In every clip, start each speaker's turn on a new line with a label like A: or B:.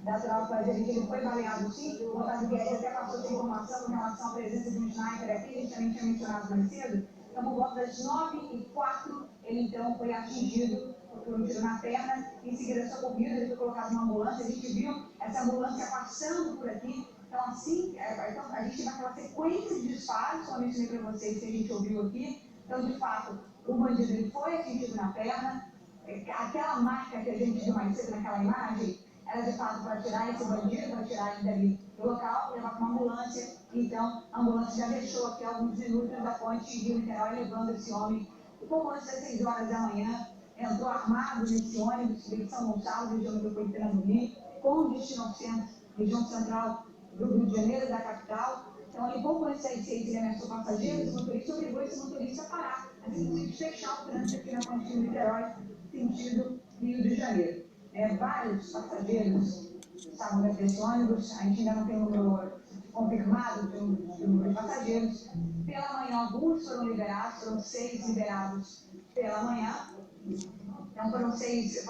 A: da Atual Colégio, ele foi baleado sim. O Otávio Guedes até passou essa informação em relação à presença de um sniper aqui, a gente também tinha mencionado mais cedo. Então, por volta das 9h04, ele então foi atingido por um tiro na perna, em seguida socorrido, ele foi colocado numa ambulância, a gente viu essa ambulância passando por aqui. Então, assim, então, a gente vai aquela sequência de disparos, como eu mencionei para vocês, que a gente ouviu aqui. Então, de fato, o bandido ele foi atingido na perna. Aquela marca que a gente viu mais cedo naquela imagem, era de fato para tirar esse bandido, para tirar ele dali do local, levar para uma ambulância. Então, a ambulância já deixou aqui alguns minutos da ponte Rio-Niterói, levando esse homem, e pouco antes das 6 horas da manhã, entrou armado nesse ônibus de São Gonçalo, região metropolitana do Rio, com destino ao centro, região central do Rio de Janeiro, da capital. Então, ali pouco antes das 6, ele ameaçou passageiros, o motorista obrigou esse motorista a parar, a simplesmente fechar o trânsito aqui na ponte Rio-Niterói, sentido Rio de Janeiro. Vários passageiros estavam dentro desse ônibus, a gente ainda não tem o número confirmado do número de passageiros. Pela manhã, alguns foram liberados, foram 6 liberados pela manhã. Então, foram 6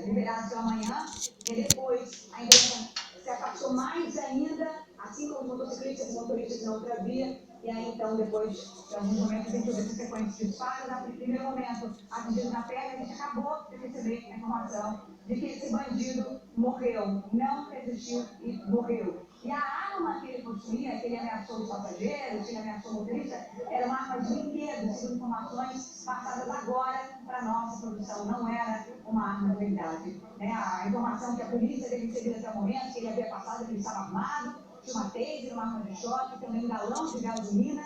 A: liberados pela manhã, e depois a imprensa se afastou mais ainda, assim como os motociclistas e motoristas na outra via, e aí então, depois de alguns momentos, a gente ouviu essa sequência de disparos. No primeiro momento, atingido na perna, a gente acabou de receber a informação de que esse bandido morreu, não resistiu e morreu. E a arma que ele possuía, que ele ameaçou os passageiros, que ele ameaçou o motorista, era uma arma de brinquedo, segundo informações passadas agora para a nossa produção. Não era uma arma de verdade. A informação que a polícia teve recebido até o momento, que ele havia passado, que ele estava armado, tinha uma taser, uma arma de choque, também um galão de gasolina.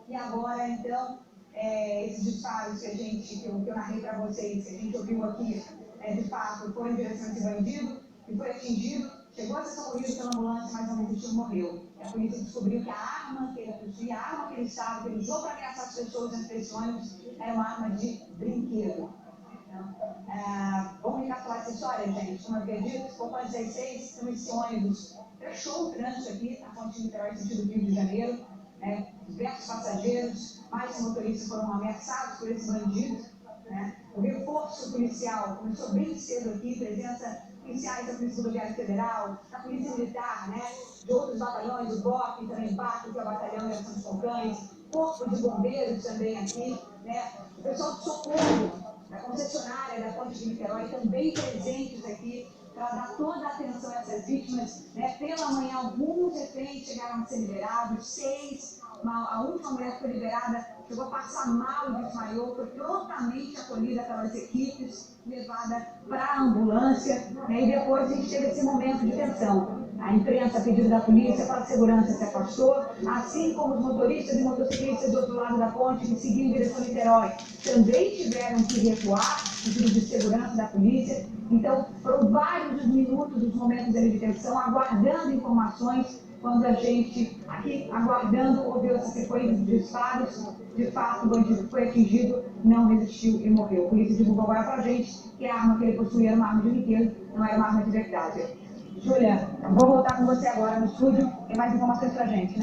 A: E agora, então, esses disparos que eu narrei para vocês, que a gente ouviu aqui, de fato, foi em direção a esse bandido, que foi atingido, chegou a ser socorrido pela ambulância, mas não resistiu e morreu. E a polícia descobriu que a arma que ele possuía, a arma que ele estava, que ele usou para ameaçar as pessoas dentro desse ônibus, era uma arma de brinquedo. Então, vamos recapitular essa história, gente. Como eu havia dito, pouco antes das 6, então esse ônibus fechou o trânsito aqui, na ponte Niterói, sentido Rio de Janeiro. Diversos passageiros, mais motoristas foram ameaçados por esse bandido. O reforço policial começou bem cedo aqui, presença policiais da Polícia Rodoviária Federal, da Polícia Militar, de outros batalhões, o BOP, também BAC, que é o Batalhão de Ação dos Falcões, Corpo de Bombeiros também aqui, o pessoal de socorro da concessionária da ponte de Niterói também presentes aqui para dar toda a atenção a essas vítimas. Pela manhã, alguns reféns chegaram a ser liberados, 6. A última mulher que foi liberada chegou a passar mal e desmaiou, foi prontamente acolhida pelas equipes, levada para a ambulância, e depois a gente teve esse momento de tensão. A imprensa, a pedido da polícia, para a segurança, se afastou, assim como os motoristas e motociclistas do outro lado da ponte, que seguiam em direção a Niterói, também tiveram que recuar, pedido de segurança da polícia. Então, foram vários os minutos, os momentos ali de tensão, aguardando informações, quando a gente, aqui, aguardando, ouviu essa sequência de disparos. De fato, o bandido foi atingido, não resistiu e morreu. A polícia divulgou agora para a gente que a arma que ele possuía era uma arma de brinquedo, não era uma arma de verdade. Júlia, vou voltar com você agora no estúdio. Tem mais informações para a gente, né?